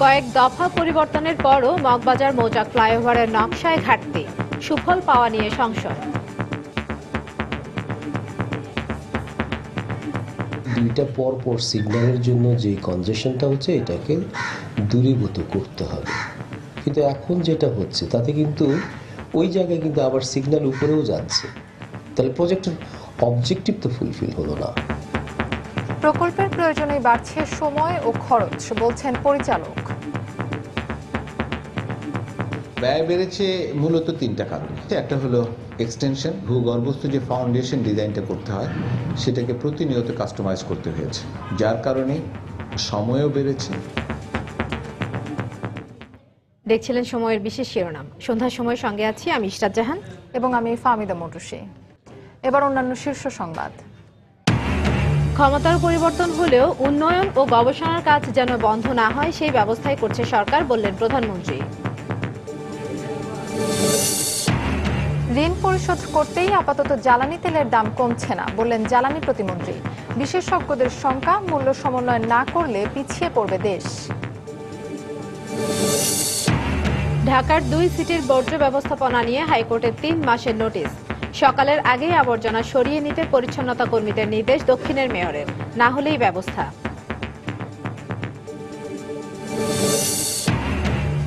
কয়েক দফা পরিবর্তনের পরও মগবাজার মৌচাক ফ্লাইওভারের নকশায় ঘাটতি, সুফল পাওয়া নিয়ে সংশয়। দুইটা পর সিগন্যালের জন্য যে কনজেশনটা হচ্ছে এটাকে দূরীভূত করতে হবে, কিন্তু এখন যেটা হচ্ছে তাতে কিন্তু ওই জায়গায় কিন্তু আবার সিগন্যাল উপরেও যাচ্ছে, তাহলে প্রজেক্টের অবজেক্টিভ তো ফুলফিল হলো না। প্রকল্পের প্রয়োজনে বাড়ছে সময় ও খরচ, বলছেন পরিচালক। ব্যয় বেড়েছে মূলত তিনটা কারণে। একটা হলো এক্সটেনশন, ভূগর্ভস্থ যে ফাউন্ডেশন ডিজাইনটা করতে হয় সেটাকে প্রতিনিয়ত কাস্টমাইজ করতে হয়েছে, যার কারণে সময়ও বেড়েছে। দেখছিলেন সময়ের বিশেষ শিরোনাম। সন্ধ্যার সময় সঙ্গে আছি আমি ইশরাত জাহান এবং আমি ফাহমিদা মটুসি। এবার অন্যান্য শীর্ষ সংবাদ। ক্ষমতার পরিবর্তন হলেও উন্নয়ন ও গবেষণার কাজ যেন বন্ধ না হয় সেই ব্যবস্থাই করছে সরকার, বললেন প্রধানমন্ত্রী। ঋণ পরিশোধ করতেই আপাতত জ্বালানি তেলের দাম কমছে না, বললেন জ্বালানি প্রতিমন্ত্রী। বিশেষজ্ঞদের শঙ্কা, মূল্য সমন্বয় না করলে পিছিয়ে পড়বে দেশ। ঢাকার 2 সিটির বর্জ্য ব্যবস্থাপনা নিয়ে হাইকোর্টের 3 মাসের নোটিশ। সকালের আগেই আবর্জনা সরিয়ে নিতে পরিচ্ছন্নতা কর্মীদের নির্দেশ দক্ষিণের মেয়রের, না হলেই ব্যবস্থা।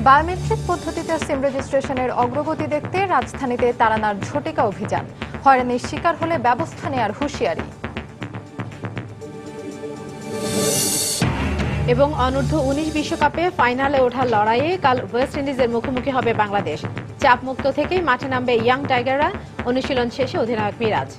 বায়োমেট্রিক পদ্ধতিতে সিম রেজিস্ট্রেশনের অগ্রগতি দেখতে রাজধানীতে তাড়ানার ঝটিকা অভিযান। হয়রানির শিকার হলে ব্যবস্থা নেওয়ার হুঁশিয়ারি। এবং অনূর্ধ্ব 19 বিশ্বকাপে ফাইনালে ওঠার লড়াইয়ে কাল ওয়েস্ট ইন্ডিজের মুখোমুখি হবে বাংলাদেশ। চাপমুক্ত থেকেই মাঠে নামবে ইয়াং টাইগাররা, অনুশীলন শেষে অধিনায়ক মিরাজ।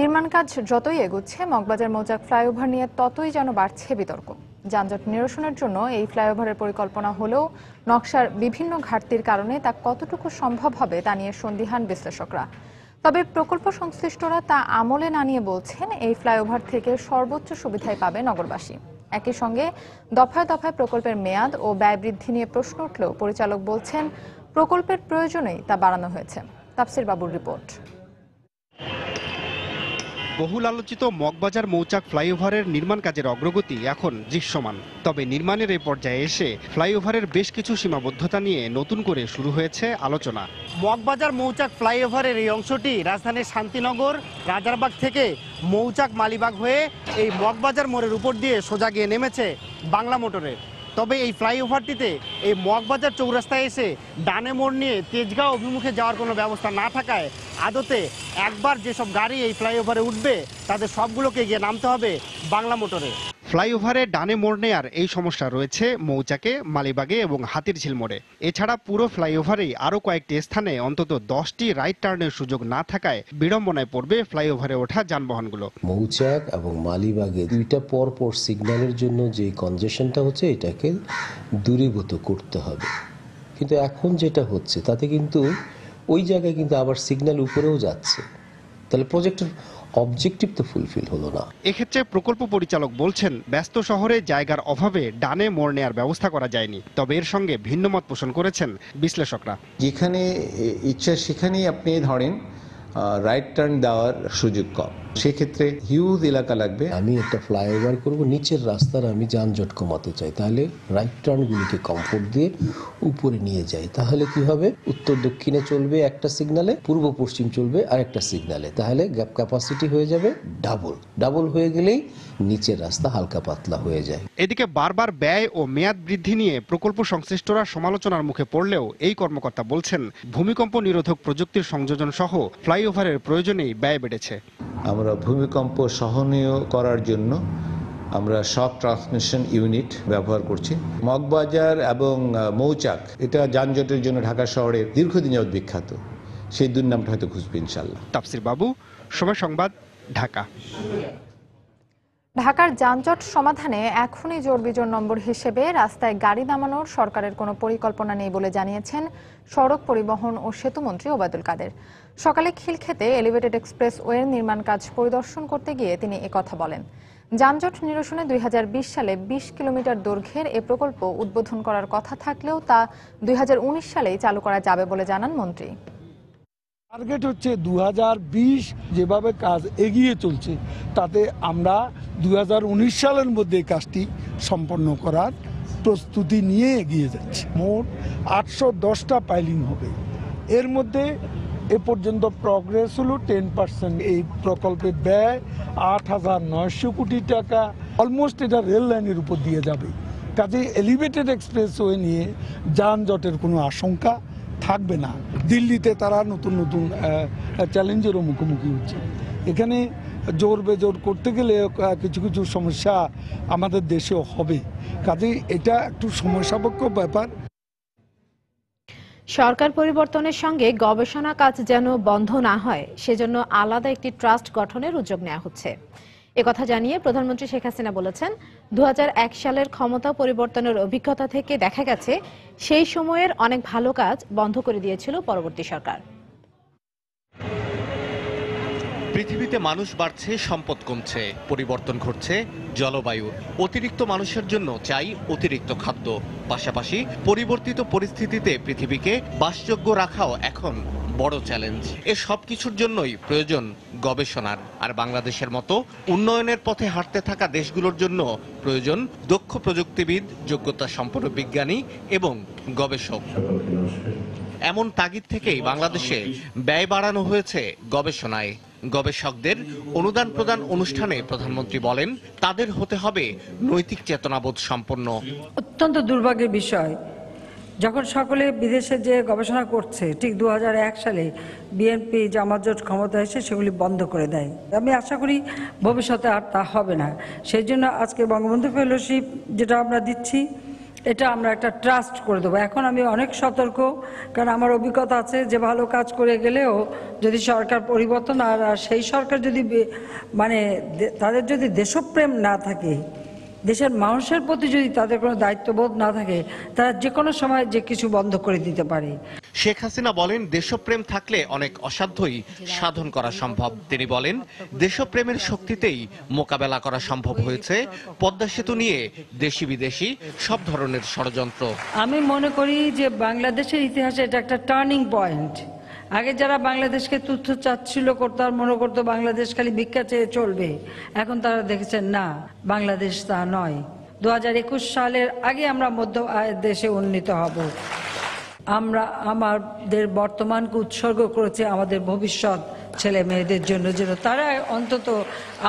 নির্মাণ কাজ যতই এগুচ্ছে, মগবাজার মৌচাক ফ্লাইওভার নিয়ে ততই যেন বাড়ছে বিতর্ক। যানজট নিরসনের জন্য এই ফ্লাইওভারের পরিকল্পনা হলেও নকশার বিভিন্ন ঘাটতির কারণে তা কতটুকু সম্ভব হবে তা নিয়ে সন্দিহান বিশ্লেষকরা। তবে প্রকল্প সংশ্লিষ্টরা তা আমলে না নিয়ে বলছেন এই ফ্লাইওভার থেকে সর্বোচ্চ সুবিধাই পাবে নগরবাসী। একই সঙ্গে দফায় দফায় প্রকল্পের মেয়াদ ও ব্যয় বৃদ্ধি নিয়ে প্রশ্ন উঠলেও পরিচালক বলছেন প্রকল্পের প্রয়োজনেই তা বাড়ানো হয়েছে। তাফসির বাবুর রিপোর্ট। বহুল আলোচিত মগবাজার মৌচাক ফ্লাইওভারের নির্মাণ কাজের অগ্রগতি এখন দৃশ্যমান। তবে নির্মাণের এই পর্যায়ে এসে ফ্লাইওভারের বেশ কিছু সীমাবদ্ধতা নিয়ে নতুন করে শুরু হয়েছে আলোচনা। মগবাজার মৌচাক ফ্লাইওভারের এই অংশটি রাজধানীর শান্তিনগর, রাজারবাগ থেকে মৌচাক মালিবাগ হয়ে এই মগবাজার মোড়ের উপর দিয়ে সোজা গিয়ে নেমেছে বাংলা মোটরে। তবে এই ফ্লাইওভারটিতে এই মগবাজার চৌরাস্তায় এসে ডানে মোড় নিয়ে তেজগাঁও অভিমুখে যাওয়ার কোনো ব্যবস্থা না থাকায় আদতে একবার যেসব গাড়ি এই ফ্লাইওভারে উঠবে তাদের সবগুলোকে গিয়ে নামতে হবে বাংলা মোটরে। ফ্লাইওভারে ডানে মোড় নেয়ার এই সমস্যা রয়েছে মৌচাকে, মালিবাগে এবং হাতিরঝিল মোড়ে। এছাড়া পুরো ফ্লাইওভারেই আরও কয়েকটি স্থানে অন্তত 10টি রাইট টার্নের সুযোগ না থাকায় বিড়ম্বনায় পড়বে ফ্লাইওভারে ওঠা যানবাহনগুলো। মৌচাক এবং মালিবাগে দুইটা পর সিগন্যালের জন্য যে কনজেশনটা হচ্ছে এটাকে দূরীভূত করতে হবে, কিন্তু এখন যেটা হচ্ছে তাতে কিন্তু ওই জায়গায় কিন্তু আবার সিগন্যাল উপরেও যাচ্ছে, তাহলে প্রজেক্টের অবজেক্টিভ তো ফুলফিল হলো না। এক্ষেত্রে প্রকল্প পরিচালক বলছেন ব্যস্ত শহরে জায়গার অভাবে ডানে মোড় নেয়ার ব্যবস্থা করা যায়নি। তবে এর সঙ্গে ভিন্নমত পোষণ করেছেন বিশ্লেষকরা। যেখানে ইচ্ছা সেখানেই আপনি ধরেন রাইট টার্ন দেওয়ার সুযোগ কম, সেক্ষেত্রে হিউজ এলাকা লাগবে। আমি একটা ফ্লাইওভার করব, নিচের রাস্তার আমি যানজট কমাতে চাই, তাহলে রাইট টার্নগুলিকে কমফোর্ট দিয়ে উপরে নিয়ে যাই, তাহলে কি হবে, উত্তর দক্ষিণে চলবে একটা সিগনালে, পূর্ব পশ্চিম চলবে আরেকটা সিগনালে, তাহলে গ্যাপ ক্যাপাসিটি হয়ে যাবে ডাবল হয়ে গেলেই নিচের রাস্তা হালকা পাতলা হয়ে যায়। এদিকে বারবার ব্যয় ও মেয়াদ বৃদ্ধি নিয়ে প্রকল্প সংশ্লিষ্টরা সমালোচনার মুখে পড়লেও এই কর্মকর্তা বলছেন ভূমিকম্প নিরোধক প্রযুক্তির সংযোজন সহ ফ্লাইওভারের প্রয়োজনেই ব্যয় বেড়েছে। আমরা ভূমিকম্প সহনীয় করার জন্য আমরা শক ট্রান্সমিশন ইউনিট ব্যবহার করছি। মগবাজার এবং মৌচাক এটা যানজটের জন্য ঢাকা শহরে দীর্ঘদিন যাবৎ বিখ্যাত, সেই দুর্নামটা হয়তো ঘুষবে ইনশাল্লাহ। তাফসির বাবু, সময় সংবাদ, ঢাকা। ঢাকার যানজট সমাধানে এখনই জোড় বিজোড় নম্বর হিসেবে রাস্তায় গাড়ি নামানোর সরকারের কোনো পরিকল্পনা নেই বলে জানিয়েছেন সড়ক পরিবহন ও সেতুমন্ত্রী ওবায়দুল কাদের। সকালে খিলক্ষেতে এলিভেটেড এক্সপ্রেসওয়ের নির্মাণ কাজ পরিদর্শন করতে গিয়ে তিনি একথা বলেন। যানজট নিরসনে 2020 সালে 20 কিলোমিটার দৈর্ঘ্যের এ প্রকল্প উদ্বোধন করার কথা থাকলেও তা 2019 সালেই চালু করা যাবে বলে জানান মন্ত্রী। টার্গেট হচ্ছে 2020 যেভাবে কাজ এগিয়ে চলছে তাতে আমরা 2019 সালের মধ্যে কাজটি সম্পন্ন করার প্রস্তুতি নিয়ে এগিয়ে যাচ্ছি। মোট 810টা পাইলিং হবে। এর মধ্যে এ পর্যন্ত প্রগ্রেস হলো 10%। এই প্রকল্পের ব্যয় 8,900 কোটি টাকা। অলমোস্ট এটা রেল লাইনের উপর দিয়ে যাবে। কাজে এলিভেটেড এক্সপ্রেসওয়ে নিয়ে যানজটের কোনো আশঙ্কা থাকবে না। দিল্লিতে তারা নতুন নতুন চ্যালেঞ্জেরও মুখোমুখি হচ্ছে। এখানে জোর বেজোর করতে গেলে কিছু কিছু সমস্যা আমাদের দেশেও হবে। কাজেই এটা একটু সমস্যাবক্ষ ব্যাপার। সরকার পরিবর্তনের সঙ্গে গবেষণা কাজ যেন বন্ধ না হয় সেজন্য আলাদা একটি ট্রাস্ট গঠনের উদ্যোগ নেওয়া হচ্ছে। একথা জানিয়ে প্রধানমন্ত্রী শেখ হাসিনা বলেছেন, 2001 সালের ক্ষমতা পরিবর্তনের অভিজ্ঞতা থেকে দেখা গেছে সেই সময়ের অনেক ভালো কাজ বন্ধ করে দিয়েছিল পরবর্তী সরকার। পৃথিবীতে মানুষ বাড়ছে, সম্পদ কমছে, পরিবর্তন ঘটছে জলবায়ুর। অতিরিক্ত মানুষের জন্য চাই অতিরিক্ত খাদ্য। পাশাপাশি পরিবর্তিত পরিস্থিতিতে পৃথিবীকে বাসযোগ্য রাখাও এখন বড় চ্যালেঞ্জ। এ সব কিছুর জন্যই প্রয়োজন গবেষণার। আর বাংলাদেশের মতো উন্নয়নের পথে হাঁটতে থাকা দেশগুলোর জন্য প্রয়োজন দক্ষ প্রযুক্তিবিদ, যোগ্যতা সম্পন্ন বিজ্ঞানী এবং গবেষক। এমন তাগিদ থেকেই বাংলাদেশে ব্যয় বাড়ানো হয়েছে গবেষণায়। গবেষকদের অনুদান প্রদান অনুষ্ঠানে প্রধানমন্ত্রী বলেন, তাদের হতে হবে নৈতিক চেতনাবোধ সম্পন্ন। অত্যন্ত দুর্ভাগ্যের বিষয়, যখন সকলে বিদেশে যে গবেষণা করছে, ঠিক 2001 সালে বিএনপি জামাত জোট ক্ষমতা এসে সেগুলি বন্ধ করে দেয়। আমি আশা করি ভবিষ্যতে আর তা হবে না। সেই জন্য আজকে বঙ্গবন্ধু ফেলোশিপ যেটা আমরা দিচ্ছি, এটা আমরা একটা ট্রাস্ট করে দেবো। এখন আমি অনেক সতর্ক, কারণ আমার অভিজ্ঞতা আছে যে ভালো কাজ করে গেলেও যদি সরকার পরিবর্তন আর সেই সরকার যদি তাদের যদি দেশপ্রেম না থাকে, দেশের মানুষের প্রতি যদি তাদের কোনো দায়িত্ববোধ না থাকে, তারা যে কোনো সময় যে কিছু বন্ধ করে দিতে পারে। শেখ হাসিনা বলেন, দেশপ্রেম থাকলে অনেক অসাধ্যই সাধন করা সম্ভব। তিনি বলেন, দেশপ্রেমের শক্তিতেই মোকাবেলা করা সম্ভব হয়েছে পদ্মা সেতু নিয়ে দেশি বিদেশি সব ধরনের ষড়যন্ত্র। আমি মনে করি যে বাংলাদেশের ইতিহাসে এটা একটা টার্নিং পয়েন্ট। আগে যারা বাংলাদেশকে তুচ্ছ চাচ্ছিল করতো আর মনে করতো বাংলাদেশ খালি ভিক্ষা চেয়ে চলবে, এখন তারা দেখেছেন না, বাংলাদেশ তা নয়। 2021 সালের আগে আমরা মধ্য আয়ের দেশে উন্নীত হব। আমরা আমাদের বর্তমানকে উৎসর্গ করেছি আমাদের ভবিষ্যৎ ছেলে মেয়েদের জন্য, যেন তারা অন্তত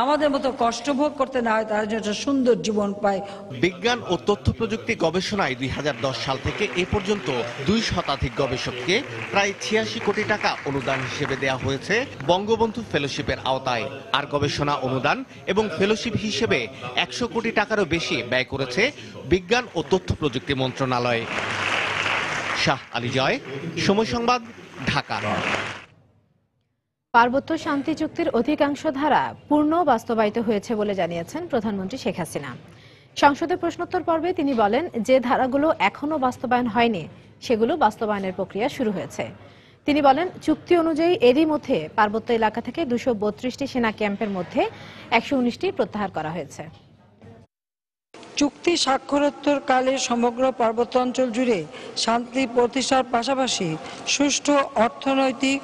আমাদের মতো কষ্ট ভোগ করতে না হয়, তারা যেন সুন্দর জীবন পায়। বিজ্ঞান ও তথ্য প্রযুক্তি গবেষণায় 2010 সাল থেকে এ পর্যন্ত 2 শতাধিক গবেষককে প্রায় 86 কোটি টাকা অনুদান হিসেবে দেওয়া হয়েছে বঙ্গবন্ধু ফেলোশিপের আওতায়। আর গবেষণা অনুদান এবং ফেলোশিপ হিসেবে 100 কোটি টাকারও বেশি ব্যয় করেছে বিজ্ঞান ও তথ্য প্রযুক্তি মন্ত্রণালয়। শাহ আলী জয়, সময় সংবাদ, ঢাকা। পার্বত্য শান্তি চুক্তির অধিকাংশ ধারা পূর্ণ বাস্তবায়িত হয়েছে বলে জানিয়েছেন প্রধানমন্ত্রী শেখ হাসিনা। সংসদে প্রশ্নোত্তর পর্বে তিনি বলেন, যে ধারাগুলো এখনো বাস্তবায়ন হয়নি সেগুলো বাস্তবায়নের প্রক্রিয়া শুরু হয়েছে। তিনি বলেন, চুক্তি অনুযায়ী এরই মধ্যে পার্বত্য এলাকা থেকে 232টি সেনা ক্যাম্পের মধ্যে 119টি প্রত্যাহার করা হয়েছে। চুক্তি স্বাক্ষরোত্তর কালে সমগ্র পার্বত্য অঞ্চল জুড়ে শান্তি প্রতিষ্ঠার পাশাপাশি সুষ্ঠু অর্থনৈতিক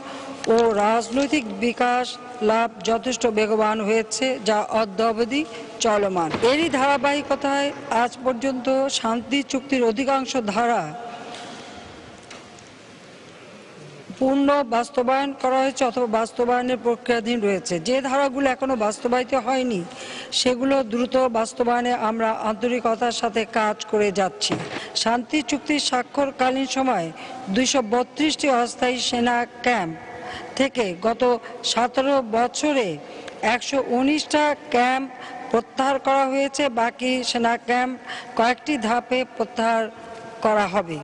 ও রাজনৈতিক বিকাশ লাভ যথেষ্ট বেগবান হয়েছে, যা অদ্যাবধি চলমান। এরই ধারাবাহিকতায় আজ পর্যন্ত শান্তি চুক্তির অধিকাংশ ধারা পূর্ণ বাস্তবায়ন করা হয়েছে অথবা বাস্তবায়নের প্রক্রিয়াধীন রয়েছে। যে ধারাগুলো এখনো বাস্তবায়িত হয়নি সেগুলো দ্রুত বাস্তবায়নে আমরা আন্তরিকতার সাথে কাজ করে যাচ্ছি। শান্তি চুক্তি স্বাক্ষরকালীন সময় 232টি অস্থায়ী সেনা ক্যাম্প থেকে গত 17 বছরে 119টা ক্যাম্প প্রত্যাহার করা হয়েছে। বাকি সেনা ক্যাম্প কয়েকটি ধাপে প্রত্যাহার করা হবে।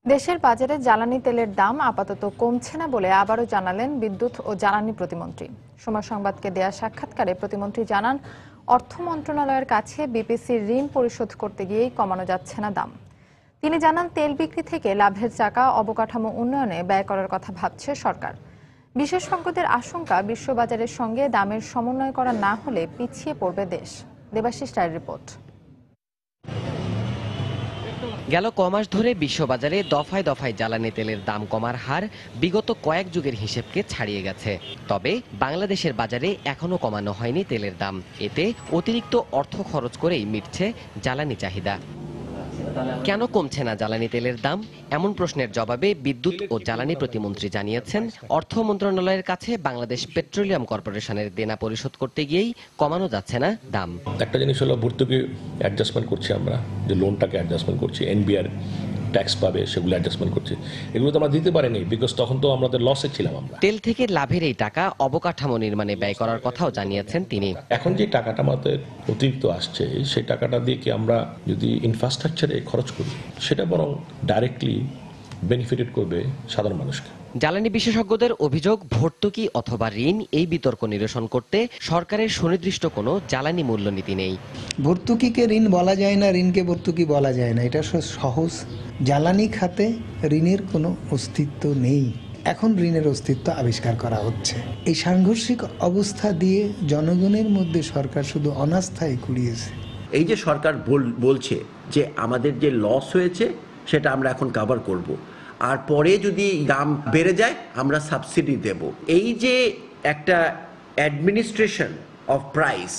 দেশের বাজারে জ্বালানি তেলের দাম আপাতত কমছে না বলে আবারও জানালেন বিদ্যুৎ ও জ্বালানি প্রতিমন্ত্রী। সময় সংবাদকে দেয়া সাক্ষাৎকারে প্রতিমন্ত্রী জানান, অর্থ মন্ত্রণালয়ের কাছে বিপিসির ঋণ পরিশোধ করতে গিয়েই কমানো যাচ্ছে না দাম। তিনি জানান, তেল বিক্রি থেকে লাভের টাকা অবকাঠামো উন্নয়নে ব্যয় করার কথা ভাবছে সরকার। বিশেষজ্ঞদের আশঙ্কা, বিশ্ববাজারের সঙ্গে দামের সমন্বয় করা না হলে পিছিয়ে পড়বে দেশ। দেবাশিস রায়ের রিপোর্ট। গেল কমাস ধরে বিশ্ববাজারে দফায় দফায় জ্বালানি তেলের দাম কমার হার বিগত কয়েক যুগের হিসেবকে ছাড়িয়ে গেছে। তবে বাংলাদেশের বাজারে এখনো কমানো হয়নি তেলের দাম। এতে অতিরিক্ত অর্থ খরচ করেই মিটছে জ্বালানি চাহিদা। কেন কমছে না জ্বালানি তেলের দাম? এমন প্রশ্নের জবাবে বিদ্যুৎ ও জ্বালানি প্রতিমন্ত্রী জানিয়েছেন, অর্থ মন্ত্রণালয়ের কাছে বাংলাদেশ পেট্রোলিয়াম কর্পোরেশনের দেনা পরিশোধ করতে গিয়েই কমানো যাচ্ছে না দাম। একটা জিনিস হলো ভর্তুকি অ্যাডজাস্টমেন্ট করছি আমরা, যে লোনটাকে অ্যাডজাস্টমেন্ট করছি, এনবিআর ট্যাক্স পাবে সেগুলো অ্যাডজাস্টমেন্ট করছি। এগুলো তো আমরা দিতে পারিনি, বিকজ তখন তো আমাদের লসে ছিলাম আমরা। তেল থেকে লাভের এই টাকা অবকাঠামো নির্মাণে ব্যয় করার কথাও জানিয়েছেন তিনি। এখন যে টাকাটা আমাদের অতিরিক্ত আসছে, সেই টাকাটা দিয়ে কি আমরা যদি ইনফ্রাস্ট্রাকচারে খরচ করি, সেটা বরং ডাইরেক্টলি বেনিফিটেড করবে সাধারণ মানুষকে। জ্বালানি বিশেষজ্ঞদের অভিযোগ, ভর্তুকি অথবা ঋণ এই বিতর্ক নিরসন করতে সরকারের সুনির্দিষ্ট কোনো জ্বালানি মূল্যনীতি নেই। ভর্তুকিকে ঋণ বলা যায় না, ঋণকে ভর্তুকি বলা যায় না, এটা সহজ। জ্বালানি খাতে ঋণের কোনো অস্তিত্ব নেই। এখন ঋণের অস্তিত্ব আবিষ্কার করা হচ্ছে। এই সাংঘর্ষিক অবস্থা দিয়ে জনগণের মধ্যে সরকার শুধু অনাস্থায় কুড়িয়েছে। এই যে সরকার বলছে যে আমাদের যে লস হয়েছে সেটা আমরা এখন কভার করব, আর পরে যদি দাম বেড়ে যায় আমরা সাবসিডি দেব। এই যে একটা অ্যাডমিনিস্ট্রেশন অফ প্রাইস,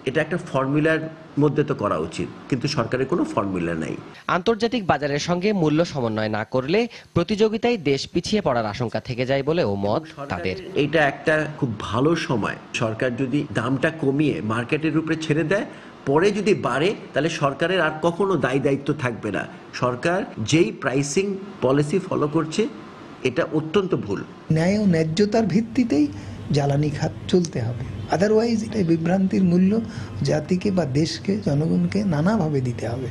এটা একটা ফর্মুলার মধ্যে তো করা উচিত, কিন্তু সরকারের কোনো ফর্মুলা নাই। আন্তর্জাতিক বাজারের সঙ্গে মূল্য সমন্বয় না করলে প্রতিযোগিতায় দেশ পিছিয়ে পড়ার আশঙ্কা থেকে যায় বলেও মত তাদের। এটা একটা খুব ভালো সময়, সরকার যদি দামটা কমিয়ে মার্কেটের উপরে ছেড়ে দেয়, পরে যদি বাড়ে তাহলে সরকারের আর কখনো দায়িত্ব থাকবে না। সরকার যেই প্রাইসিং পলিসি ফলো করছে এটা অত্যন্ত ভুল। ন্যায় ও ন্যায্যতার ভিত্তিতেই জ্বালানি খাত চলতে হবে, আদারওয়াইজ এটা বিভ্রান্তির মূল্য জাতিকে বা দেশকে, জনগণকে নানাভাবে দিতে হবে।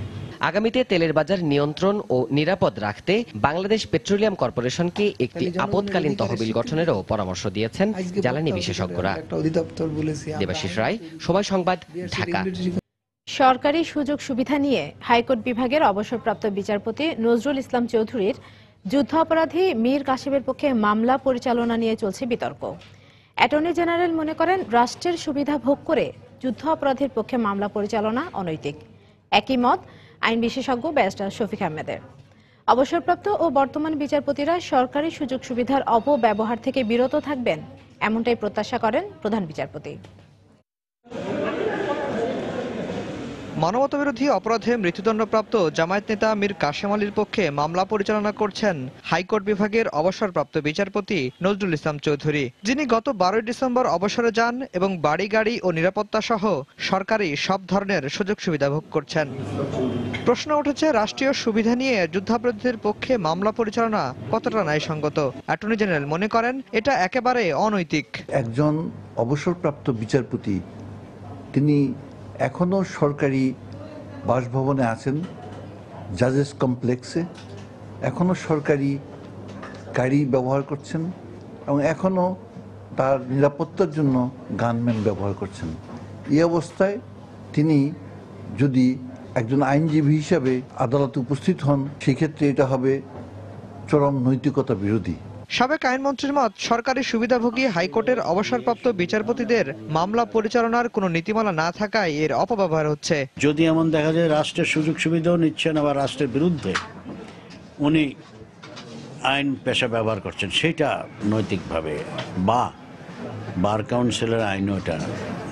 আগামীতে তেলের বাজার নিয়ন্ত্রণ ও নিরাপদ রাখতে বাংলাদেশ পেট্রোলিয়াম কর্পোরেশনকে একটি আপৎকালীন তহবিল গঠনেরও পরামর্শ দিয়েছেন জ্বালানি বিশেষজ্ঞরা। দেবাশিস রায়, সময় সংবাদ, ঢাকা। সরকারি সুযোগ সুবিধা নিয়ে হাইকোর্ট বিভাগের অবসরপ্রাপ্ত বিচারপতি নজরুল ইসলাম চৌধুরীর যুদ্ধাপরাধী মীর কাসেমের পক্ষে মামলা পরিচালনা নিয়ে চলছে বিতর্ক। অ্যাটর্নি জেনারেল মনে করেন, রাষ্ট্রের সুবিধা ভোগ করে যুদ্ধ অপরাধীর পক্ষে মামলা পরিচালনা অনৈতিক। একই মত আইন বিশেষজ্ঞ ব্যারিস্টার শফিক আহমেদের। অবসরপ্রাপ্ত ও বর্তমান বিচারপতিরা সরকারি সুযোগ সুবিধার অপব্যবহার থেকে বিরত থাকবেন, এমনটাই প্রত্যাশা করেন প্রধান বিচারপতি। মানবতাবিরোধী অপরাধে মৃত্যুদণ্ডপ্রাপ্ত জামায়াত নেতা মীর কাসেম আলীর পক্ষে মামলা পরিচালনা করছেন হাইকোর্ট বিভাগের অবসরপ্রাপ্ত বিচারপতি নজরুল ইসলাম চৌধুরী, যিনি গত 12 ডিসেম্বর অবসরে যান এবং বাড়ি গাড়ি ও নিরাপত্তা সহ সরকারি সব ধরনের সুযোগ সুবিধা ভোগ করছেন। প্রশ্ন উঠেছে, রাষ্ট্রীয় সুবিধা নিয়ে যুদ্ধাপরাধীদের পক্ষে মামলা পরিচালনা কতটা ন্যায়সঙ্গত। অ্যাটর্নি জেনারেল মনে করেন, এটা একেবারে অনৈতিক। একজন অবসরপ্রাপ্ত বিচারপতি তিনি এখনও সরকারি বাসভবনে আছেন, জাজেস কমপ্লেক্সে, এখনও সরকারি গাড়ি ব্যবহার করছেন এবং এখনও তার নিরাপত্তার জন্য গানম্যান ব্যবহার করছেন। এই অবস্থায় তিনি যদি একজন আইনজীবী হিসাবে আদালতে উপস্থিত হন, সেক্ষেত্রে এটা হবে চরম নৈতিকতা বিরোধী। সাবেক আইনমন্ত্রীর মত, সরকারি সুবিধাভোগী হাইকোর্টের অবসরপ্রাপ্ত বিচারপতিদের মামলা পরিচালনার কোনো নীতিমালা না থাকায় এর অপব্যবহার হচ্ছে। যদি এমন দেখা যায় রাষ্ট্রের সুযোগ সুবিধাও নিচ্ছেন, আবার রাষ্ট্রের বিরুদ্ধে উনি আইন পেশা ব্যবহার করছেন, সেটা নৈতিকভাবে বা বার কাউন্সিলের আইনও এটা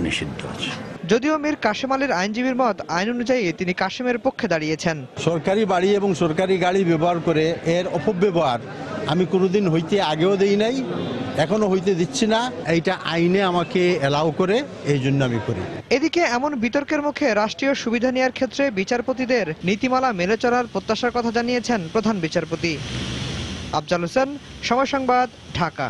নিষিদ্ধ আছে। যদিও মীর কাসেম আলীর আইনজীবীর মত, আইন অনুযায়ী তিনি কাসেমের পক্ষে দাঁড়িয়েছেন। সরকারি বাড়ি এবং সরকারি গাড়ি ব্যবহার করে এর অপব্যবহার আমি কোনোদিন হইতে আগেও দেই নাই, এখনো হইতে দিচ্ছি না। এইটা আইনে আমাকে এলাও করে, এই জন্য আমি করি। এদিকে এমন বিতর্কের মুখে রাষ্ট্রীয় সুবিধা নেওয়ার ক্ষেত্রে বিচারপতিদের নীতিমালা মেনে চলার প্রত্যাশার কথা জানিয়েছেন প্রধান বিচারপতি। আফজাল হোসেন, সময় সংবাদ, ঢাকা।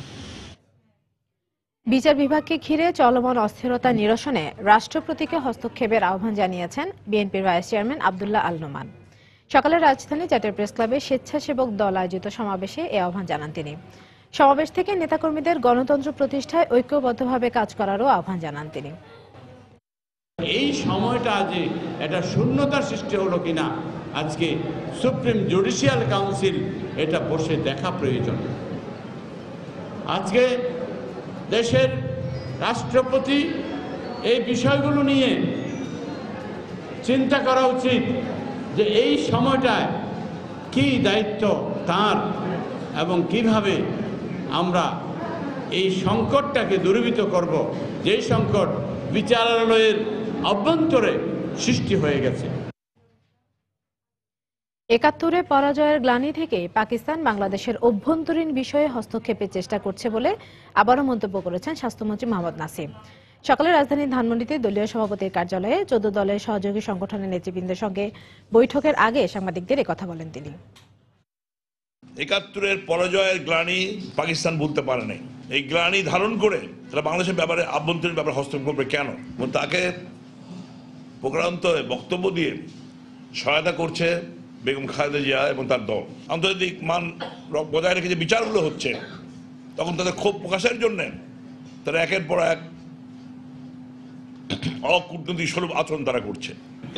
বিচার বিভাগকে ঘিরে চলমান অস্থিরতা নিরসনে রাষ্ট্রপতিকে হস্তক্ষেপের আহ্বান জানিয়েছেন বিএনপির ভাইস চেয়ারম্যান আব্দুল্লাহ আল নোমান। সকালে রাজধানী জাতীয় প্রেস ক্লাবে স্বেচ্ছাসেবক দল আয়োজিত সমাবেশে এ আহ্বান জানান তিনি। সমাবেশ থেকে নেতাকর্মীদের গণতন্ত্র প্রতিষ্ঠায় ঐক্যবদ্ধভাবে কাজ করারও আহ্বান জানান তিনি। এই সময়টা যে এটা শূন্যতার সৃষ্টি হলো কিনা আজকে সুপ্রিম জুডিশিয়াল কাউন্সিল এটা বসে দেখা প্রয়োজন। আজকে দেশের রাষ্ট্রপতি এই বিষয়গুলো নিয়ে চিন্তা করা উচিত যে এই সময়টায় কি দায়িত্ব তার এবং কিভাবে আমরা এই সংকটটাকে দূরীভূত করব, যেই সংকট বিচারালয়ের অভ্যন্তরে সৃষ্টি হয়ে গেছে। ৭১ পরাজয়ের গ্লানি থেকে পাকিস্তান বাংলাদেশের অভ্যন্তরীণ বিষয়ে হস্তক্ষেপের চেষ্টা করছে বলে আবারও মন্তব্য করেছেন স্বাস্থ্যমন্ত্রী মোহাম্মদ নাসিম। সকালে রাজধানীর ধানমন্ডিতে দলীয় সভাপতির কার্যালয়ে ১৪ দলের সহযোগী সংগঠনের নেতৃবৃন্দের সঙ্গে বৈঠকের আগে সাংবাদিকদের একথা বলেন তিনি। ৭১ পরাজয়ের গ্লানি পাকিস্তান ভুলতে পারে নাই। এই গ্লানি ধারণ করে তারা বাংলাদেশের ব্যাপারে আভ্যন্তরীণ ব্যাপারে হস্তক্ষেপ করবে কেন? তাকে প্রকারান্ত বক্তব্য দিয়ে সহায়তা করছে বেগম খালেদা জিয়া এবং তার দল। আন্তর্জাতিক মান বজায় রেখে যে বিচারগুলো হচ্ছে তখন তাদের ক্ষোভ প্রকাশের জন্য তারা একের পর এক অকূটনৈতিক স্বরূপ আচরণ তারা করছে।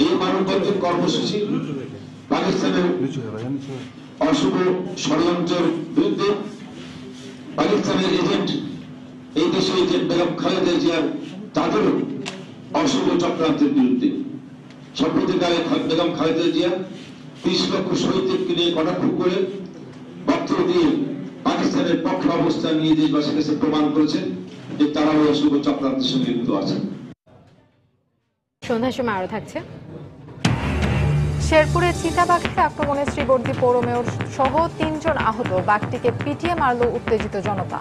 এই মানবতান্ত্রিক কর্মসূচি পাকিস্তানের অশুভ ষড়যন্ত্রের বিরুদ্ধে, পাকিস্তানের এজেন্ট এই দেশের এজেন্ট বেগম খালেদা জিয়ার তাদের অশুভ চক্রান্তের বিরুদ্ধে। সম্প্রতিকালে বেগম খালেদা জিয়া ৩০ লক্ষ শহীদদেরকে নিয়ে কটাক্ষ করে বক্তব্য দিয়ে পাকিস্তানের পক্ষে অবস্থান নিয়ে দেশবাসীর কাছে প্রমাণ করেছেন যে তারা ওই অশুভ চক্রান্তের সঙ্গে যুক্ত আছেন। সন্ধ্যার সময় আরো থাকছে। শেরপুরে চিতাবাঘের আক্রমণে শ্রীবর্দী পৌর মেয়র সহ ৩ জন আহত, বাঘটিকে পিটিয়ে মারল উত্তেজিত জনতা।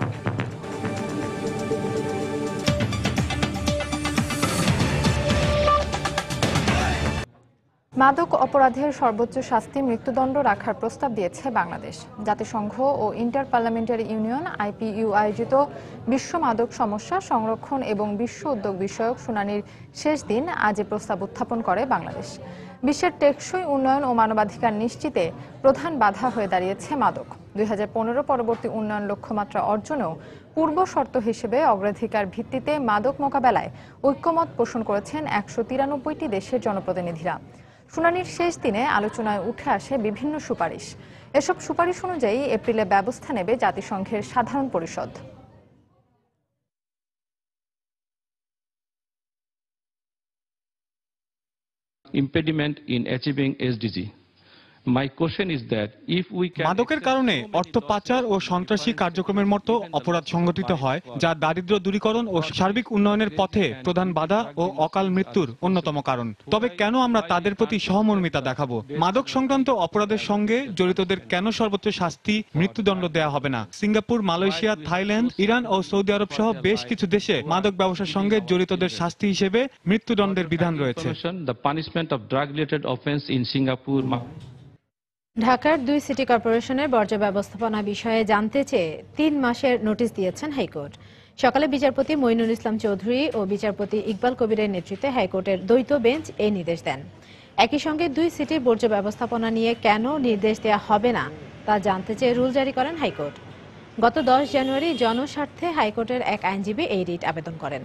মাদক অপরাধের সর্বোচ্চ শাস্তি মৃত্যুদণ্ড রাখার প্রস্তাব দিয়েছে বাংলাদেশ। জাতিসংঘ ও ইন্টার পার্লামেন্টারি ইউনিয়ন IPU আয়োজিত বিশ্ব মাদক সমস্যা সংরক্ষণ এবং বিশ্ব উদ্যোগ বিষয়ক শুনানির শেষ দিন আজ এ প্রস্তাব উত্থাপন করে বাংলাদেশ। বিশ্বের টেকসই উন্নয়ন ও মানবাধিকার নিশ্চিতে প্রধান বাধা হয়ে দাঁড়িয়েছে মাদক। 2015 পরবর্তী উন্নয়ন লক্ষ্যমাত্রা অর্জনেও পূর্ব শর্ত হিসেবে অগ্রাধিকার ভিত্তিতে মাদক মোকাবেলায় ঐক্যমত পোষণ করেছেন 193টি দেশের জনপ্রতিনিধিরা। শুনানির শেষ দিনে আলোচনায় উঠে আসে বিভিন্ন সুপারিশ। এসব সুপারিশ অনুযায়ী এপ্রিলে ব্যবস্থা নেবে জাতিসংঘের সাধারণ পরিষদ। impediment in achieving SDG. My question is that if we can মাদকের কারণে অর্থ পাচার ও সন্ত্রাসী কার্যক্রমের মতো অপরাধ সংঘটিত হয়, যা দারিদ্র্য দূরীকরণ ও সার্বিক উন্নয়নের পথে প্রধান বাধা ও অকাল মৃত্যুর অন্যতম কারণ। তবে কেন আমরা তাদের প্রতি সহমর্মিতা দেখাবো? মাদক সংক্রান্ত অপরাধের সঙ্গে জড়িতদের কেন সর্বোচ্চ শাস্তি মৃত্যুদণ্ড দেওয়া হবে না? সিঙ্গাপুর, মালয়েশিয়া, থাইল্যান্ড, ইরান ও সৌদি আরব সহ বেশ কিছু দেশে মাদক ব্যবসার সঙ্গে জড়িতদের শাস্তি হিসেবে মৃত্যুদণ্ডের বিধান রয়েছে। the punishment of drug related offense in Singapore. ঢাকার 2 সিটি কর্পোরেশনের বর্জ্য ব্যবস্থাপনা বিষয়ে জানতে চেয়ে 3 মাসের নোটিশ দিয়েছেন হাইকোর্ট। সকালে বিচারপতি মঈনুল ইসলাম চৌধুরী ও বিচারপতি ইকবাল কবিরের নেতৃত্বে হাইকোর্টের দ্বৈত বেঞ্চ এই নির্দেশ দেন। একই সঙ্গে 2 সিটির বর্জ্য ব্যবস্থাপনা নিয়ে কেন নির্দেশ দেওয়া হবে না তা জানতে চেয়ে রুল জারি করেন হাইকোর্ট। গত 10 জানুয়ারি জনস্বার্থে হাইকোর্টের এক আইনজীবী এই রিট আবেদন করেন।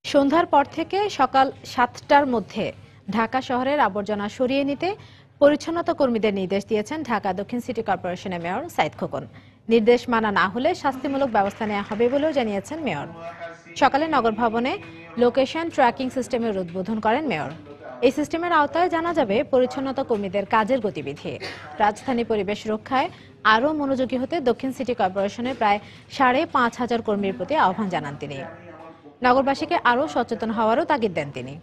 সন্ধ্যার পর থেকে সকাল 7টার মধ্যে ঢাকা শহরের আবর্জনা সরিয়ে নিতে পরিচ্ছন্নতা কর্মীদের নির্দেশ দিয়েছেন ঢাকা দক্ষিণ সিটি কর্পোরেশনের মেয়র সাইদ খোকন। নির্দেশ মানা না হলে শাস্তিমূলক ব্যবস্থা নেওয়া হবে বলেও জানিয়েছেন মেয়র। সকালে নগর ভবনে লোকেশন ট্র্যাকিং সিস্টেমের উদ্বোধন করেন মেয়র। এই সিস্টেমের আওতায় জানা যাবে পরিচ্ছন্নতা কর্মীদের কাজের গতিবিধি। রাজধানী পরিবেশ রক্ষায় আরও মনোযোগী হতে দক্ষিণ সিটি কর্পোরেশনের প্রায় 5,500 কর্মীর প্রতি আহ্বান জানান তিনি। নগরবাসীকে আরও সচেতন হওয়ারও তাগিদ দেন তিনি।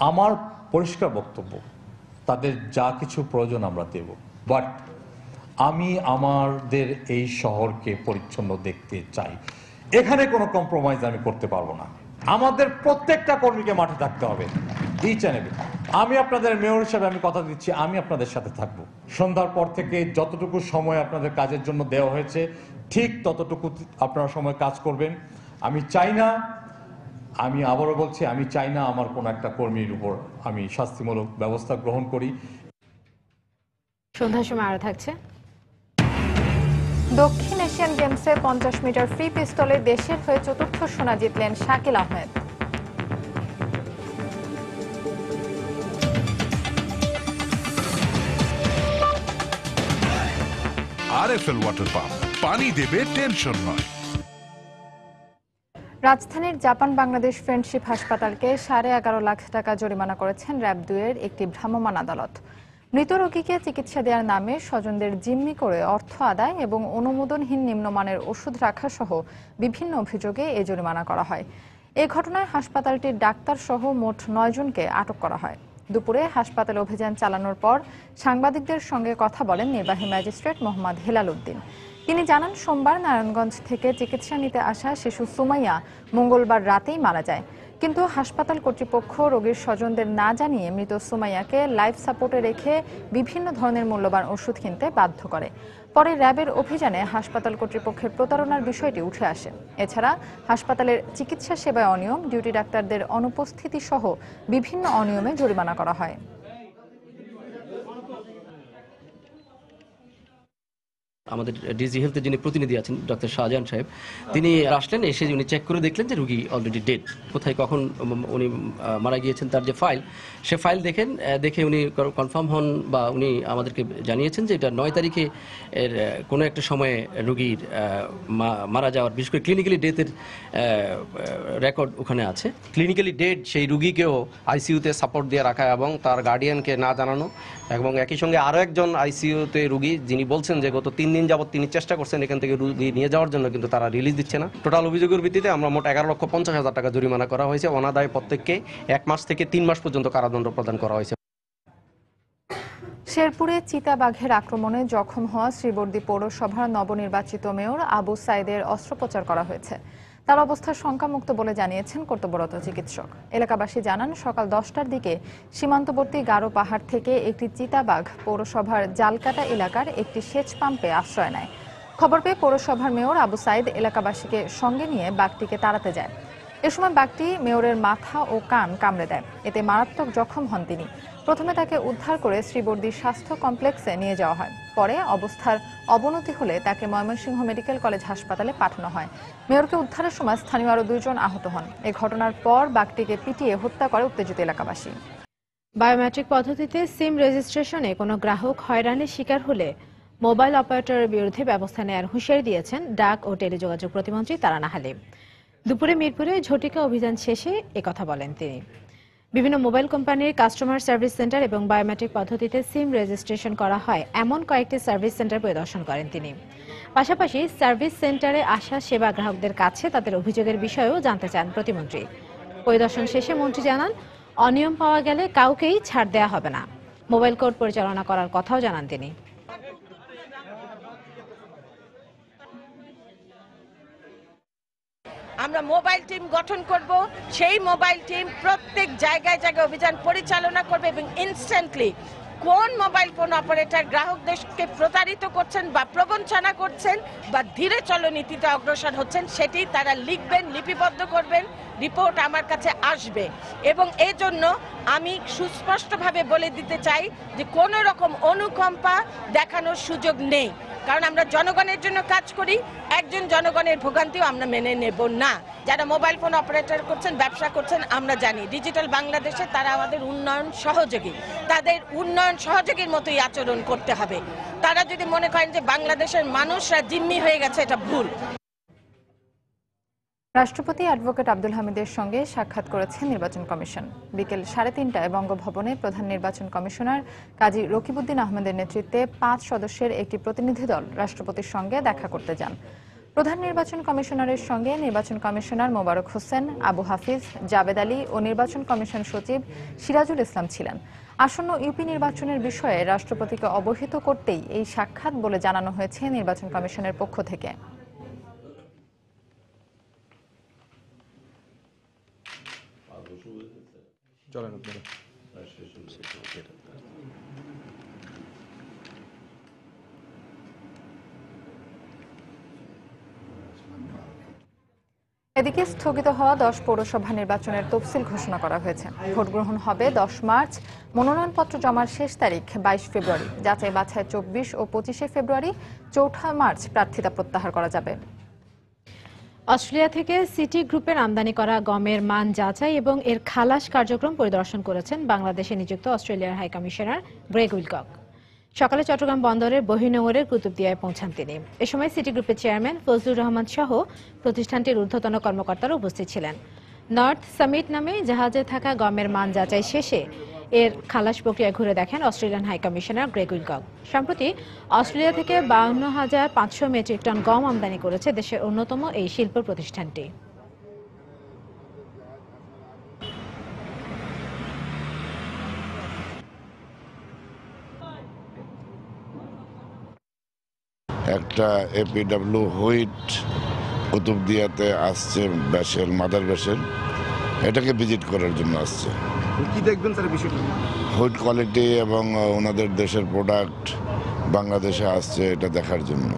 আমার পরিষ্কার বক্তব্য, তাদের যা কিছু প্রয়োজন আমরা দেব, বাট আমি আমাদের এই শহরকে পরিচ্ছন্ন দেখতে চাই। এখানে কোনো কম্প্রোমাইজ আমি করতে পারবো না। আমাদের প্রত্যেকটা কর্মীকে মাঠে থাকতে হবে, ইচ অ্যান্ড এভরি। আমি আপনাদের মেয়র হিসেবে আমি কথা দিচ্ছি, আমি আপনাদের সাথে থাকব। সন্ধ্যার পর থেকে যতটুকু সময় আপনাদের কাজের জন্য দেওয়া হয়েছে ঠিক ততটুকু আপনারা সময় কাজ করবেন। আমি চাই না, আমি আবারও বলছি, আমি চাই না আমার কোনো একটা কর্মীর উপর আমি শাস্তিমূলক ব্যবস্থা গ্রহণ করি। সন্ধ্যার সময় আরো থাকছে। দক্ষিণ এশিয়ান গেমসে 50 মিটার ফ্রি পিস্তলে দেশের হয়ে চতুর্থ সোনা জিতলেন Shakil Ahmed. RFL water pump, পানি দেবে টেনশন নয়। রাজধানীর জাপান বাংলাদেশ ফ্রেন্ডশিপ হাসপাতালকে 11.5 লাখ টাকা জরিমানা করেছেন র‍্যাব 2-এর একটি ভ্রাম্যমাণ আদালত। মৃত রোগীকে চিকিৎসা দেওয়ার নামে স্বজনদের জিম্মি করে অর্থ আদায় এবং অনুমোদনহীন নিম্নমানের ওষুধ রাখা সহ বিভিন্ন অভিযোগে এ জরিমানা করা হয়। এ ঘটনায় হাসপাতালটির ডাক্তার সহ মোট 9 জনকে আটক করা হয়। দুপুরে হাসপাতালে অভিযান চালানোর পর সাংবাদিকদের সঙ্গে কথা বলেন নির্বাহী ম্যাজিস্ট্রেট মোহাম্মদ হেলাল উদ্দিন। তিনি জানান, সোমবার নারায়ণগঞ্জ থেকে চিকিৎসা নিতে আসা শিশু সুমাইয়া মঙ্গলবার রাতেই মারা যায়। কিন্তু হাসপাতাল কর্তৃপক্ষ রোগীর স্বজনদের না জানিয়ে মৃত সুমাইয়াকে লাইফ সাপোর্টে রেখে বিভিন্ন ধরনের মূল্যবান ওষুধ কিনতে বাধ্য করে। পরে র্যাবের অভিযানে হাসপাতাল কর্তৃপক্ষের প্রতারণার বিষয়টি উঠে আসে। এছাড়া হাসপাতালের চিকিৎসা সেবায় অনিয়ম, ডিউটি ডাক্তারদের অনুপস্থিতি সহ বিভিন্ন অনিয়মে জরিমানা করা হয়। আমাদের ডিজি হেলথের যিনি প্রতিনিধি আছেন ডক্টর শাহজাহান সাহেব, তিনি আসলেন, এসে উনি চেক করে দেখলেন যে রুগী অলরেডি ডেড। কোথায় কখন উনি মারা গিয়েছেন তার যে ফাইল, সে ফাইল দেখে উনি কনফার্ম হন বা উনি আমাদেরকে জানিয়েছেন যে এটা 9 তারিখে এর কোনো একটা সময়ে রুগীর মারা যাওয়ার, বিশেষ করে ক্লিনিক্যালি ডেথের রেকর্ড ওখানে আছে। ক্লিনিক্যালি ডেড সেই রুগীকেও আইসিইউতে সাপোর্ট দিয়ে রাখা এবং তার গার্ডিয়ানকে না জানানো, এবং একই সঙ্গে আরও একজন আইসিইউতে রুগী যিনি বলছেন যে গত 3 দিন যাবত তিনি চেষ্টা করছেন এখান থেকে রুগী নিয়ে যাওয়ার জন্য, কিন্তু তারা রিলিজ দিচ্ছে না। টোটাল অভিযোগের ভিত্তিতে আমরা মোট 11,50,000 টাকা জরিমানা করা হয়েছে। অনাদায়ে প্রত্যেককে 1 মাস থেকে 3 মাস পর্যন্ত কারাদণ্ড প্রদান করা হয়েছে। শেরপুরে চিতাবাঘের আক্রমণে জখম হওয়া শ্রীবর্দী পৌরসভার নবনির্বাচিত মেয়র আবু সাইদের অস্ত্রোপচার করা হয়েছে। তার অবস্থা শঙ্কামুক্ত বলে জানিয়েছেন কর্তব্যরত চিকিৎসক। এলাকাবাসী জানান, সকাল 10টার দিকে সীমান্তবর্তী গারো পাহাড় থেকে একটি চিতাবাঘ পৌরসভার জালকাটা এলাকার একটি সেচ পাম্পে আশ্রয় নেয়। খবর পেয়ে পৌরসভার মেয়র আবু সাইদ এলাকাবাসীকে সঙ্গে নিয়ে বাঘটিকে তাড়াতে যায়। এ সময় বাঘটি মেয়রের মাথা ও কান কামড়ে দেয়। এতে মারাত্মক জখম হন তিনি। প্রথমে তাকে উদ্ধার করে শ্রীবর্দী স্বাস্থ্য কমপ্লেক্সে নিয়ে যাওয়া হয়। পরে অবস্থার অবনতি হলে তাকে ময়মনসিংহ মেডিকেল কলেজ হাসপাতালে পাঠানো হয়। মেয়রকে উদ্ধারের সময় স্থানীয় আরও 2 জন আহত হন। এ ঘটনার পর বাঘটিকে পিটিয়ে হত্যা করে উত্তেজিত এলাকাবাসী। বায়োমেট্রিক পদ্ধতিতে সিম রেজিস্ট্রেশনে কোনো গ্রাহক হয়রানির শিকার হলে মোবাইল অপারেটরের বিরুদ্ধে ব্যবস্থা নেওয়ার হুঁশিয়ারি দিয়েছেন ডাক ও টেলিযোগাযোগ প্রতিমন্ত্রী তারানা হালিম। দুপুরে মিরপুরে ঝটিকা অভিযান শেষে একথা বলেন তিনি। বিভিন্ন মোবাইল কোম্পানির কাস্টমার সার্ভিস সেন্টার এবং বায়োমেট্রিক পদ্ধতিতে সিম রেজিস্ট্রেশন করা হয় এমন কয়েকটি সার্ভিস সেন্টার পরিদর্শন করেন তিনি। পাশাপাশি সার্ভিস সেন্টারে আসা সেবা গ্রাহকদের কাছে তাদের অভিযোগের বিষয়েও জানতে চান প্রতিমন্ত্রী। পরিদর্শন শেষে মন্ত্রী জানান, অনিয়ম পাওয়া গেলে কাউকেই ছাড় দেওয়া হবে না। মোবাইল কোর্ট পরিচালনা করার কথাও জানান তিনি। আমরা মোবাইল টিম গঠন করব, সেই মোবাইল টিম প্রত্যেক জায়গায় জায়গায় অভিযান পরিচালনা করবে এবং ইনস্ট্যান্টলি কোন মোবাইল ফোন অপারেটর গ্রাহকদেরকে প্রতারিত করছেন বা প্রবঞ্চনা করছেন বা ধীরে চলনীতিতে অগ্রসর হচ্ছেন সেটি তারা লিখবেন, লিপিবদ্ধ করবেন, রিপোর্ট আমার কাছে আসবে। এবং এই জন্য আমি সুস্পষ্টভাবে বলে দিতে চাই যে কোনো রকম অনুকম্পা দেখানোর সুযোগ নেই, কারণ আমরা জনগণের জন্য কাজ করি। একজন জনগণের ভোগান্তিও আমরা মেনে নেব না। যারা মোবাইল ফোন অপারেটর করছেন, ব্যবসা করছেন, আমরা জানি ডিজিটাল বাংলাদেশে তারা আমাদের উন্নয়ন সহযোগী, তাদের উন্নয়ন সহযোগীর মতোই আচরণ করতে হবে। তারা যদি মনে করেন যে বাংলাদেশের মানুষরা জিম্মি হয়ে গেছে, এটা ভুল। রাষ্ট্রপতি অ্যাডভোকেট আব্দুল হামিদের সঙ্গে সাক্ষাৎ করেছে নির্বাচন কমিশন। বিকেল 3:30টায় বঙ্গভবনে প্রধান নির্বাচন কমিশনার কাজী রকিবউদ্দিন আহমেদের নেতৃত্বে 5 সদস্যের একটি প্রতিনিধি দল রাষ্ট্রপতির সঙ্গে দেখা করতে যান। প্রধান নির্বাচন কমিশনারের সঙ্গে নির্বাচন কমিশনার মোবারক হোসেন, আবু হাফিজ, জাবেদ আলী ও নির্বাচন কমিশন সচিব সিরাজুল ইসলাম ছিলেন। আসন্ন ইউপি নির্বাচনের বিষয়ে রাষ্ট্রপতিকে অবহিত করতেই এই সাক্ষাৎ বলে জানানো হয়েছে নির্বাচন কমিশনের পক্ষ থেকে। চলেন এদিকে স্থগিত হওয়া 10 পৌরসভা নির্বাচনের তফসিল ঘোষণা করা হয়েছে। ভোট গ্রহণ হবে 10 মার্চ, মনোনয়নপত্র জমার শেষ তারিখ 22 ফেব্রুয়ারি, যাচাই বাছাই 24 ও 25 ফেব্রুয়ারি, 4 মার্চ প্রার্থিতা প্রত্যাহার করা যাবে। অস্ট্রেলিয়া থেকে সিটি গ্রুপের আমদানি করা গমের মান যাচাই এবং এর খালাস কার্যক্রম পরিদর্শন করেছেন বাংলাদেশে নিযুক্ত অস্ট্রেলিয়ার হাই কমিশনার গ্রেগ উইলকক। সকালে চট্টগ্রাম বন্দরের বহির্নোঙরের কুতুবদিয়ায় পৌঁছান তিনি। এ সময় সিটি গ্রুপের চেয়ারম্যান ফজলুর রহমান সহ প্রতিষ্ঠানটির ঊর্ধ্বতন কর্মকর্তারা উপস্থিত ছিলেন। নর্থ সামিট নামে জাহাজে থাকা গমের মান যাচাই শেষে এর খালাস প্রক্রিয়া ঘুরে দেখেন অস্ট্রেলিয়ান হাই কমিশনার গ্রেগ উইলকক। সম্প্রতি অস্ট্রেলিয়া থেকে 52,500 মেট্রিক টন গম আমদানি করেছে দেশের অন্যতম এই শিল্প প্রতিষ্ঠানটি। একটা এপিডব্লিউ হুইট কুতুবদিয়াতে আসছে, ব্যাসেল মাদার ব্যাসেল, এটাকে ভিজিট করার জন্য আসছে। কি দেখবেন স্যার বিষয়টা? হুইট কোয়ালিটি এবং ওনাদের দেশের প্রোডাক্ট বাংলাদেশে আসছে এটা দেখার জন্য।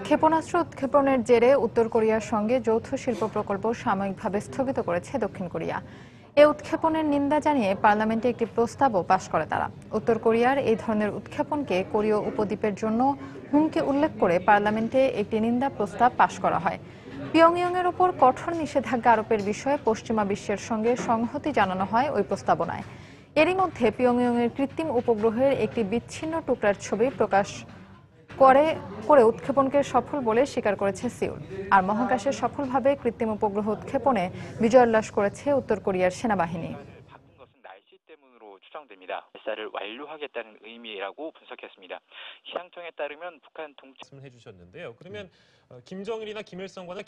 ক্ষেপণাস্ত্র উৎক্ষেপণের জেরে উত্তর কোরিয়ার সঙ্গে যৌথ শিল্প প্রকল্প সাময়িকভাবে স্থগিত করেছে দক্ষিণ কোরিয়া। এ উৎক্ষেপণের নিন্দা জানিয়ে পার্লামেন্টে একটি প্রস্তাবও পাশ করে তারা। উত্তর কোরিয়ার এই ধরনের উৎক্ষেপণকে কোরীয় উপদ্বীপের জন্য হুমকি উল্লেখ করে পার্লামেন্টে একটি নিন্দা প্রস্তাব পাশ করা হয়। পিয়ংইয়ংয়ের ওপর কঠোর নিষেধাজ্ঞা আরোপের বিষয়ে পশ্চিমা বিশ্বের সঙ্গে সংহতি জানানো হয় ওই প্রস্তাবনায়। এরই মধ্যে পিয়ংইয়ংয়ের কৃত্রিম উপগ্রহের একটি বিচ্ছিন্ন টুকরার ছবি প্রকাশ করে উৎক্ষেপণকে সফল বলে স্বীকার করেছে সিউল। আর মহাকাশে সফলভাবে কৃত্রিম উপগ্রহ উৎক্ষেপণে বিজয়োল্লাস করেছে উত্তর কোরিয়ার সেনাবাহিনী। 발사를 완료하겠다는 의미라고 분석했습니다. 기상청에 따르면 북한 말씀을 해주셨는데요. 그러면 김정일이나 김일성과는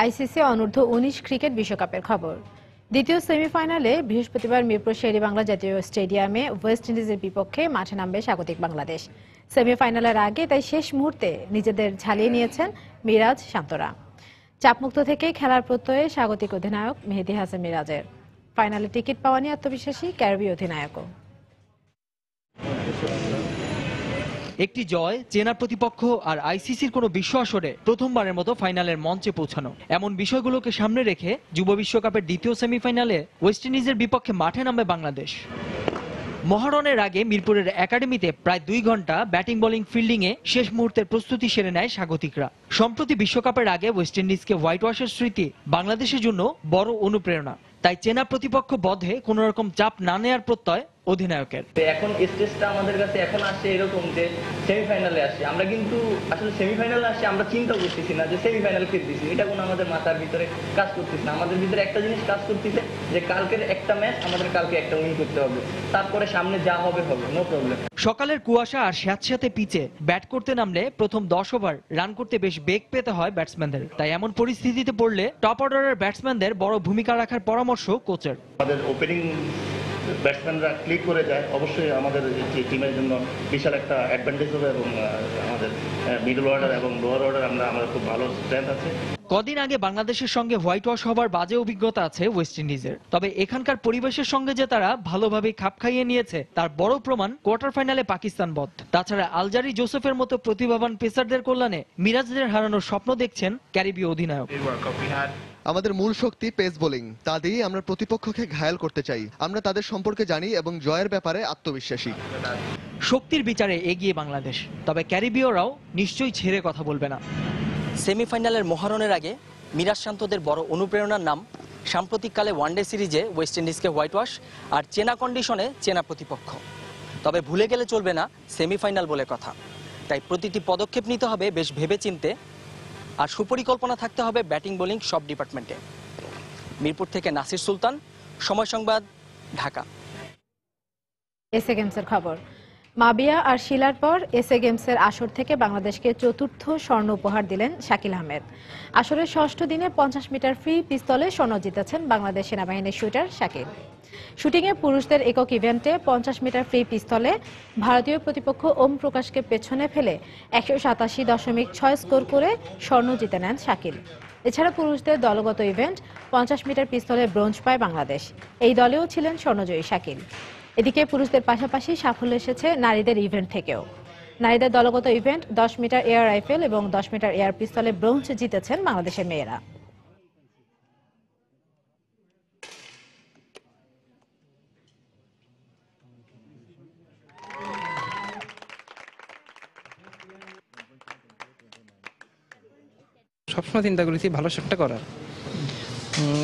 আইসিসি অনূর্ধ্ব 19 ক্রিকেট বিশ্বকাপের খবর। দ্বিতীয় সেমিফাইনালে বৃহস্পতিবার মিরপুর শের-ই-বাংলা জাতীয় স্টেডিয়ামে ওয়েস্ট ইন্ডিজের বিপক্ষে মাঠে নামবে স্বাগতিক বাংলাদেশ। সেমিফাইনালের আগে তাই শেষ মুহূর্তে নিজেদের ঝালিয়ে নিয়েছেন মিরাজ শান্তরা। চাপমুক্ত থেকে খেলার প্রত্যয়ে স্বাগতিক অধিনায়ক মেহেদী হাসান মিরাজের। ফাইনালে টিকিট পাওয়া নিয়ে আত্মবিশ্বাসী ক্যারিবীয় অধিনায়কও। একটি জয়, চেনা প্রতিপক্ষ আর আইসিসির কোনো বিশ্ব আসরে প্রথমবারের মতো ফাইনালের মঞ্চে পৌঁছানো, এমন বিষয়গুলোকে সামনে রেখে যুব বিশ্বকাপের দ্বিতীয় সেমিফাইনালে ওয়েস্ট ইন্ডিজের বিপক্ষে মাঠে নামবে বাংলাদেশ। মহারণের আগে মিরপুরের একাডেমিতে প্রায় 2 ঘন্টা ব্যাটিং বোলিং ফিল্ডিংয়ে শেষ মুহূর্তের প্রস্তুতি সেরে নেয় স্বাগতিকরা। সম্প্রতি বিশ্বকাপের আগে ওয়েস্ট ইন্ডিজকে হোয়াইট ওয়াশের স্মৃতি বাংলাদেশের জন্য বড় অনুপ্রেরণা। তাই চেনা প্রতিপক্ষ বধে কোনো রকম চাপ না নেয়ার প্রত্যয় অধিনায়কের। এখন স্টেজটা আমাদের কাছে এখন আসছে এরকম যে সেমিফাইনালে আসি আমরা, কিন্তু আসলে সেমিফাইনালে আসি আমরা চিন্তা করতেছি না যে সেমিফাইনাল খেলতেছি, এটা কোনো আমাদের মাথার ভিতরে কাজ করতেছে না। আমাদের ভিতরে একটা জিনিস কাজ করতেছে যে কালকের একটা ম্যাচ আমাদের কালকে একটা উইন করতে হবে, তারপরে সামনে যা হবে হবে, নো প্রবলেম। সকালের কুয়াশা আর স্যাঁতস্যাঁতে পিচে ব্যাট করতে নামলে প্রথম 10 ওভার রান করতে বেশ বেগ পেতে হয় ব্যাটসম্যানদের। তাই এমন পরিস্থিতিতে পড়লে টপ অর্ডারের ব্যাটসম্যানদের বড় ভূমিকা রাখার পরামর্শ কোচের। আমাদের ওপেনিং ব্যাটসম্যানরা ক্লিক করে যায়, অবশ্যই আমাদের টিমের জন্য বিশাল একটা অ্যাডভান্টেজ হবে এবং আমাদের মিডল অর্ডার এবং লোয়ার অর্ডার আমাদের খুব ভালো স্ট্রেংথ আছে। কদিন আগে বাংলাদেশের সঙ্গে হোয়াইট ওয়াশ হবার বাজে অভিজ্ঞতা আছে ওয়েস্ট ইন্ডিজের। তবে এখানকার পরিবেশের সঙ্গে যে তারা ভালোভাবে খাপ খাইয়ে নিয়েছে তার বড় প্রমাণ কোয়ার্টার ফাইনালে পাকিস্তান বধ। তাছাড়া আলজারি জোসেফের মতো প্রতিভাবান পেসারদের কল্যাণে মিরাজদের হারানোর স্বপ্ন দেখছেন ক্যারিবীয় অধিনায়ক। আমাদের মূল শক্তি পেস বোলিং, তা দিয়েই আমরা প্রতিপক্ষকে ঘায়াল করতে চাই। আমরা তাদের সম্পর্কে জানি এবং জয়ের ব্যাপারে আত্মবিশ্বাসী। শক্তির বিচারে এগিয়ে বাংলাদেশ, তবে ক্যারিবীয়রাও নিশ্চয়ই ছেড়ে কথা বলবে না। সেমিফাইনালের মহারণের আগে মিরাজ শান্তদের বড় অনুপ্রেরণার নাম সাম্প্রতিককালে ওয়ানডে সিরিজে ওয়েস্ট ইন্ডিজকে হোয়াইট ওয়াশ আর চেনা কন্ডিশনে চেনা প্রতিপক্ষ। তবে ভুলে গেলে চলবে না সেমিফাইনাল বলে কথা। তাই প্রতিটি পদক্ষেপ নিতে হবে বেশ ভেবেচিন্তে, আর সুপরিকল্পনা থাকতে হবে ব্যাটিং বোলিং সব ডিপার্টমেন্টে। মিরপুর থেকে নাসির সুলতান, সময় সংবাদ, ঢাকা। এসএ গেমসের খবর। মাবিয়া আর শিলার পর এসএ গেমসের আসর থেকে বাংলাদেশকে চতুর্থ স্বর্ণ উপহার দিলেন শাকিল আহমেদ। আসরের ষষ্ঠ দিনে 50 মিটার ফ্রি পিস্তলে স্বর্ণ জিতেছেন বাংলাদেশ সেনাবাহিনীর শুটার শাকিল। শুটিংয়ে পুরুষদের একক ইভেন্টে 50 মিটার ফ্রি পিস্তলে ভারতীয় প্রতিপক্ষ ওম প্রকাশকে পেছনে ফেলে 187.6 স্কোর করে স্বর্ণ জিতে নেন শাকিল। এছাড়া পুরুষদের দলগত ইভেন্ট 50 মিটার পিস্তলে ব্রোঞ্জ পায় বাংলাদেশ। এই দলেও ছিলেন স্বর্ণজয়ী শাকিল। এদিকে পুরুষদের পাশাপাশি সাফল্য এসেছে নারীদের ইভেন্ট থেকেও। নারীদের দলগত ইভেন্ট 10 মিটার এয়ার রাইফেল এবং 10 মিটার এয়ার পিস্তলে ব্রোঞ্জ জিতেছেন বাংলাদেশের মেয়েরা। সবসময় চিন্তা করেছি ভালো শটটা করার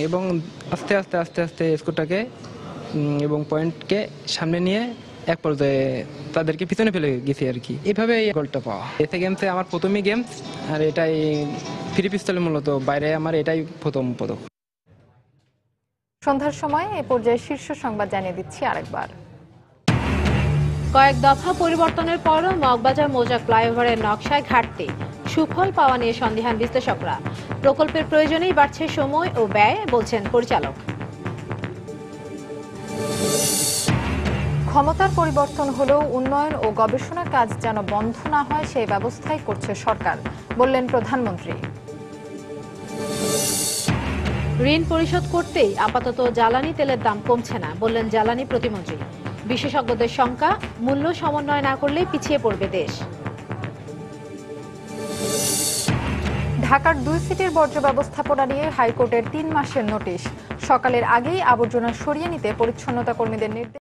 এবং আস্তে আস্তে আস্তে আস্তে স্কোরটাকে এবং পয়েন্টকে সামনে নিয়ে এক পর্যায়ে তাদেরকে পিছনে ফেলে গেছি আর কি। এভাবে এই গোলটা পাওয়া। এসএ গেমসে আমার প্রথমই গেমস, আর এটাই ফ্রি পিস্তলে মূলত, বাইরে আমার এটাই প্রথম পদক। সন্ধ্যার সময় এ পর্যায়ে শীর্ষ সংবাদ জানিয়ে দিচ্ছি আরেকবার। কয়েক দফা পরিবর্তনের পরও মগবাজার মৌজা ফ্লাইওভারের নকশায় ঘাটতি, সুফল পাওয়া নিয়ে সন্দিহান বিশ্লেষকরা। প্রকল্পের প্রয়োজনেই বাড়ছে সময় ও ব্যয়, বলছেন পরিচালক। ক্ষমতার পরিবর্তন হলেও উন্নয়ন ও গবেষণা কাজ যেন বন্ধ না হয় সেই ব্যবস্থাই করছে সরকার, বললেন প্রধানমন্ত্রী। ঋণ পরিশোধ করতেই আপাতত জ্বালানি তেলের দাম কমছে না, বললেন জ্বালানি প্রতিমন্ত্রী। বিশেষজ্ঞদের শঙ্কা, মূল্য সমন্বয় না করলে পিছিয়ে পড়বে দেশ। ঢাকার 2 সিটির বর্জ্য ব্যবস্থাপনা নিয়ে হাইকোর্টের 3 মাসের নোটিশ। সকালের আগেই আবর্জনা সরিয়ে নিতে পরিচ্ছন্নতা কর্মীদের নির্দেশ।